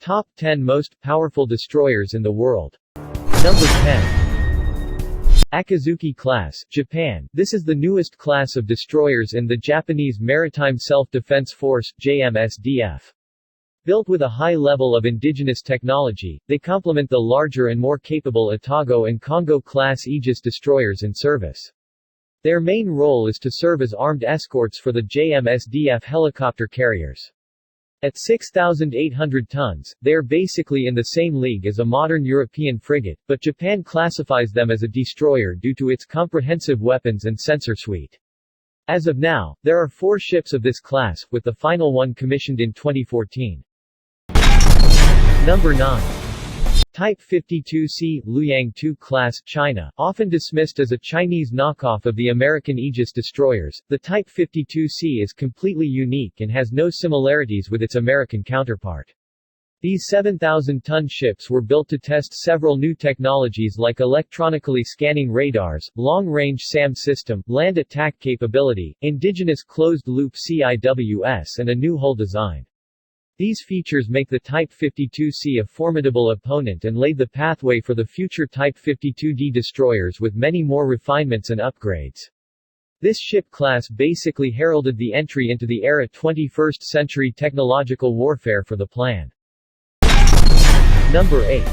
Top 10 Most Powerful Destroyers in the World. Number 10. AKIZUKI Class, Japan. This is the newest class of destroyers in the Japanese Maritime Self-Defense Force, JMSDF. Built with a high level of indigenous technology, they complement the larger and more capable Otago and Kongo-class Aegis destroyers in service. Their main role is to serve as armed escorts for the JMSDF helicopter carriers. At 6,800 tons, they are basically in the same league as a modern European frigate, but Japan classifies them as a destroyer due to its comprehensive weapons and sensor suite. As of now, there are 4 ships of this class, with the final one commissioned in 2014. Number 9. Type 52C, Luoyang II Class, China. Often dismissed as a Chinese knockoff of the American Aegis destroyers, the Type 52C is completely unique and has no similarities with its American counterpart. These 7,000-ton ships were built to test several new technologies like electronically scanning radars, long-range SAM system, land attack capability, indigenous closed-loop CIWS and a new hull design. These features make the Type 52C a formidable opponent and laid the pathway for the future Type 52D destroyers with many more refinements and upgrades. This ship class basically heralded the entry into the era 21st century technological warfare for the plan. Number 8.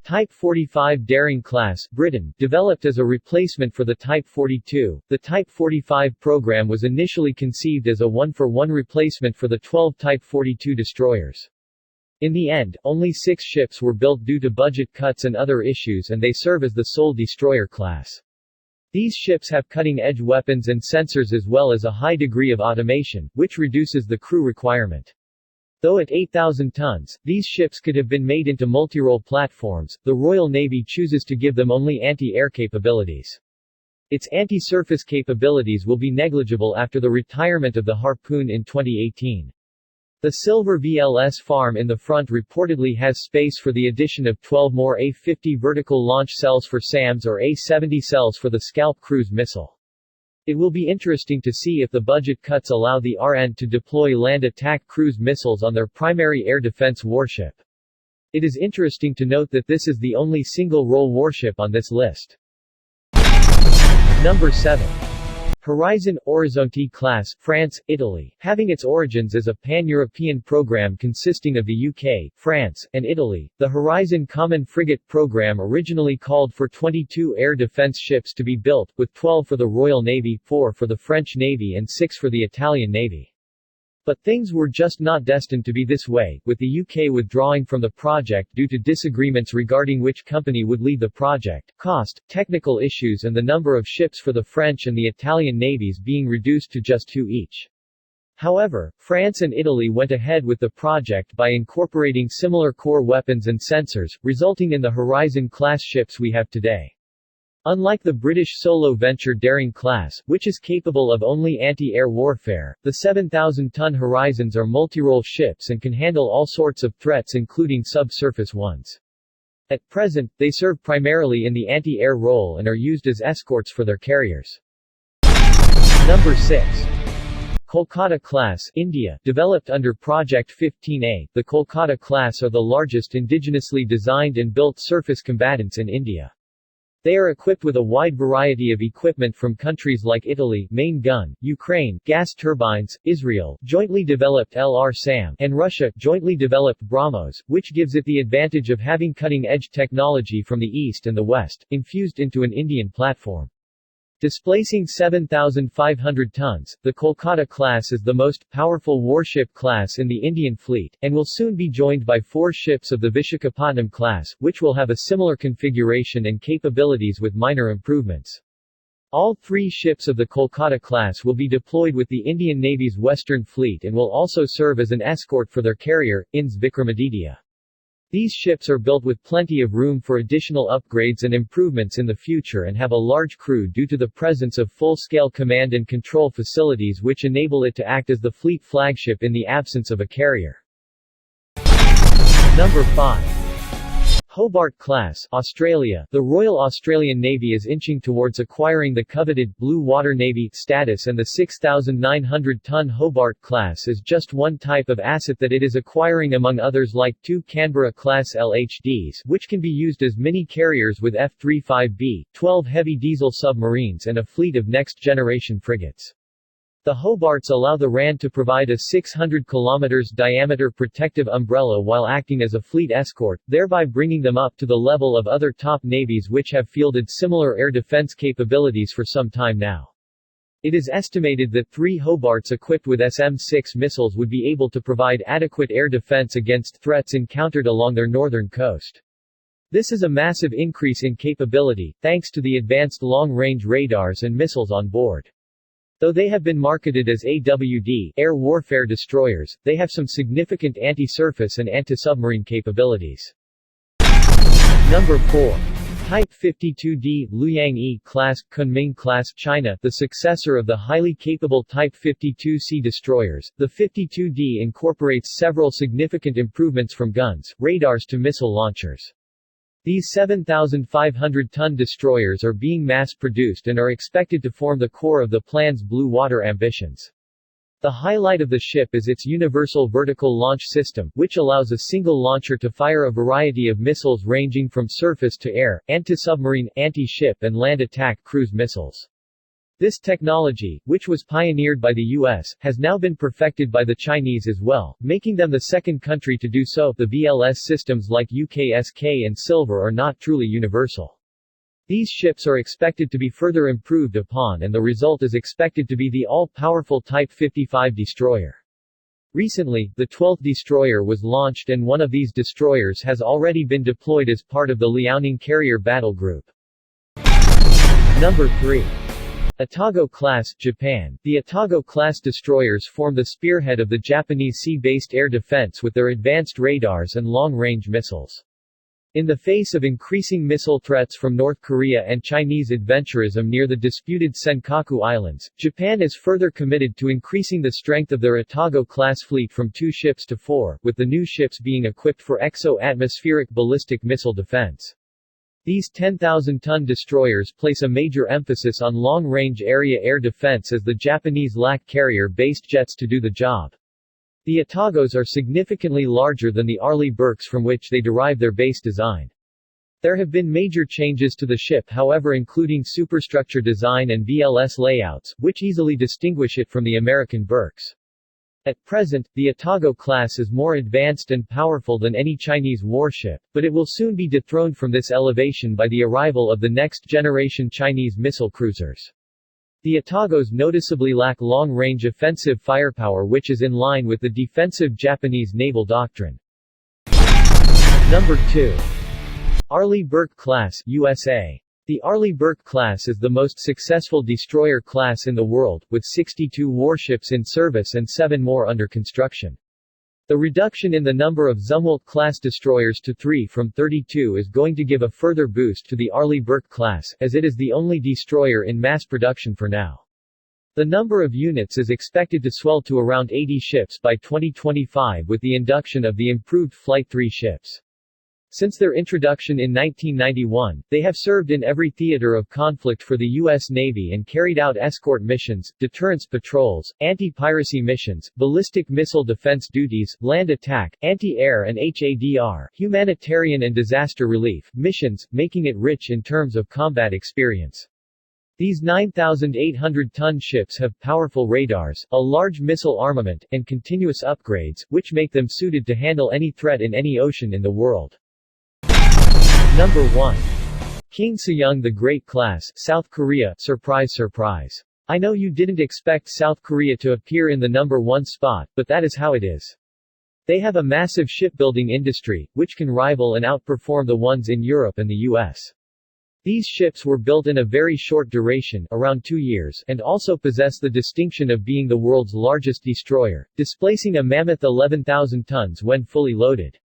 Type 45 Daring Class, Britain. Developed as a replacement for the Type 42, the Type 45 program was initially conceived as a one-for-one replacement for the 12 Type 42 destroyers. In the end, only 6 ships were built due to budget cuts and other issues, and they serve as the sole destroyer class. These ships have cutting-edge weapons and sensors as well as a high degree of automation, which reduces the crew requirement. Though at 8,000 tons, these ships could have been made into multi-role platforms, the Royal Navy chooses to give them only anti-air capabilities. Its anti-surface capabilities will be negligible after the retirement of the Harpoon in 2018. The Silver VLS farm in the front reportedly has space for the addition of 12 more A-50 vertical launch cells for SAMs or A-70 cells for the Scalp cruise missile. It will be interesting to see if the budget cuts allow the RN to deploy land attack cruise missiles on their primary air defense warship. It is interesting to note that this is the only single-role warship on this list. Number 7. Horizon Orizzonte Class, France, Italy. Having its origins as a pan-European program consisting of the UK, France, and Italy, the Horizon Common Frigate program originally called for 22 air defense ships to be built, with 12 for the Royal Navy, 4 for the French Navy and 6 for the Italian Navy. But things were just not destined to be this way, with the UK withdrawing from the project due to disagreements regarding which company would lead the project, cost, technical issues and the number of ships for the French and the Italian navies being reduced to just 2 each. However, France and Italy went ahead with the project by incorporating similar core weapons and sensors, resulting in the Horizon-class ships we have today. Unlike the British solo venture Daring Class, which is capable of only anti-air warfare, the 7,000-ton Horizons are multi-role ships and can handle all sorts of threats including subsurface ones. At present, they serve primarily in the anti-air role and are used as escorts for their carriers. Number 6. Kolkata Class, India. Developed under Project 15A, the Kolkata class are the largest indigenously designed and built surface combatants in India. They are equipped with a wide variety of equipment from countries like Italy, main gun, Ukraine, gas turbines, Israel, jointly developed LR-SAM, and Russia, jointly developed BrahMos, which gives it the advantage of having cutting-edge technology from the East and the West, infused into an Indian platform. Displacing 7,500 tons, the Kolkata class is the most powerful warship class in the Indian fleet, and will soon be joined by 4 ships of the Visakhapatnam class, which will have a similar configuration and capabilities with minor improvements. All 3 ships of the Kolkata class will be deployed with the Indian Navy's Western Fleet and will also serve as an escort for their carrier, INS Vikramaditya. These ships are built with plenty of room for additional upgrades and improvements in the future and have a large crew due to the presence of full-scale command and control facilities which enable it to act as the fleet flagship in the absence of a carrier. Number 5. Hobart class, Australia. The Royal Australian Navy is inching towards acquiring the coveted Blue Water Navy status, and the 6,900-ton Hobart class is just one type of asset that it is acquiring, among others like two Canberra-class LHDs, which can be used as mini-carriers with F-35B, 12 heavy diesel submarines and a fleet of next-generation frigates. The Hobarts allow the RAN to provide a 600 km diameter protective umbrella while acting as a fleet escort, thereby bringing them up to the level of other top navies which have fielded similar air defense capabilities for some time now. It is estimated that 3 Hobarts equipped with SM-6 missiles would be able to provide adequate air defense against threats encountered along their northern coast. This is a massive increase in capability, thanks to the advanced long-range radars and missiles on board. Though they have been marketed as AWD, air warfare destroyers, they have some significant anti-surface and anti-submarine capabilities. Number 4. Type 52D Luoyang E class, Kunming class, China, the successor of the highly capable Type 52C destroyers. The 52D incorporates several significant improvements from guns, radars to missile launchers. These 7,500-ton destroyers are being mass-produced and are expected to form the core of the plan's blue water ambitions. The highlight of the ship is its universal vertical launch system, which allows a single launcher to fire a variety of missiles ranging from surface to air, anti-submarine, anti-ship and land attack cruise missiles. This technology, which was pioneered by the U.S., has now been perfected by the Chinese as well, making them the second country to do so. The VLS systems like UKSK and Silver are not truly universal. These ships are expected to be further improved upon, and the result is expected to be the all-powerful Type 55 destroyer. Recently, the 12th destroyer was launched, and one of these destroyers has already been deployed as part of the Liaoning Carrier Battle Group. Number 3. Atago class, Japan. The Atago class destroyers form the spearhead of the Japanese sea-based air defense with their advanced radars and long-range missiles. In the face of increasing missile threats from North Korea and Chinese adventurism near the disputed Senkaku Islands, Japan is further committed to increasing the strength of their Atago-class fleet from 2 ships to 4, with the new ships being equipped for exo-atmospheric ballistic missile defense. These 10,000-ton destroyers place a major emphasis on long-range area air defense, as the Japanese lack carrier-based jets to do the job. The Atagos are significantly larger than the ARLEIGH Burkes, from which they derive their base design. There have been major changes to the ship, however, including superstructure design and VLS layouts, which easily distinguish it from the American Burkes. At present, the Atago class is more advanced and powerful than any Chinese warship, but it will soon be dethroned from this elevation by the arrival of the next-generation Chinese missile cruisers. The Atagos noticeably lack long-range offensive firepower, which is in line with the defensive Japanese naval doctrine. Number 2. ARLEIGH Burke class, USA. The ARLEIGH Burke class is the most successful destroyer class in the world, with 62 warships in service and 7 more under construction. The reduction in the number of Zumwalt-class destroyers to 3 from 32 is going to give a further boost to the ARLEIGH Burke class, as it is the only destroyer in mass production for now. The number of units is expected to swell to around 80 ships by 2025 with the induction of the improved Flight 3 ships. Since their introduction in 1991, they have served in every theater of conflict for the U.S. Navy and carried out escort missions, deterrence patrols, anti-piracy missions, ballistic missile defense duties, land attack, anti-air and HADR, humanitarian and disaster relief missions, making it rich in terms of combat experience. These 9,800-ton ships have powerful radars, a large missile armament, and continuous upgrades, which make them suited to handle any threat in any ocean in the world. Number 1. King Sejong the Great class, South Korea. Surprise, surprise. I know you didn't expect South Korea to appear in the number 1 spot, but that is how it is. They have a massive shipbuilding industry, which can rival and outperform the ones in Europe and the US. These ships were built in a very short duration, around 2 years, and also possess the distinction of being the world's largest destroyer, displacing a mammoth 11,000 tons when fully loaded.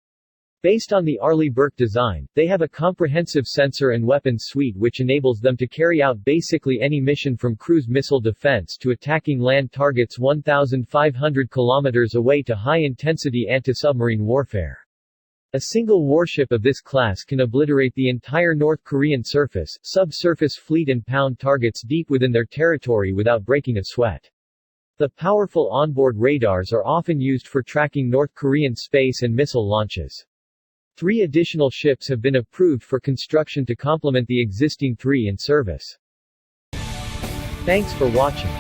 Based on the ARLEIGH Burke design, they have a comprehensive sensor and weapons suite which enables them to carry out basically any mission from cruise missile defense to attacking land targets 1,500 kilometers away to high-intensity anti-submarine warfare. A single warship of this class can obliterate the entire North Korean surface, subsurface fleet and pound targets deep within their territory without breaking a sweat. The powerful onboard radars are often used for tracking North Korean space and missile launches. 3 additional ships have been approved for construction to complement the existing 3 in service. Thanks for watching.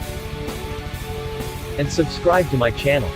And subscribe to my channel.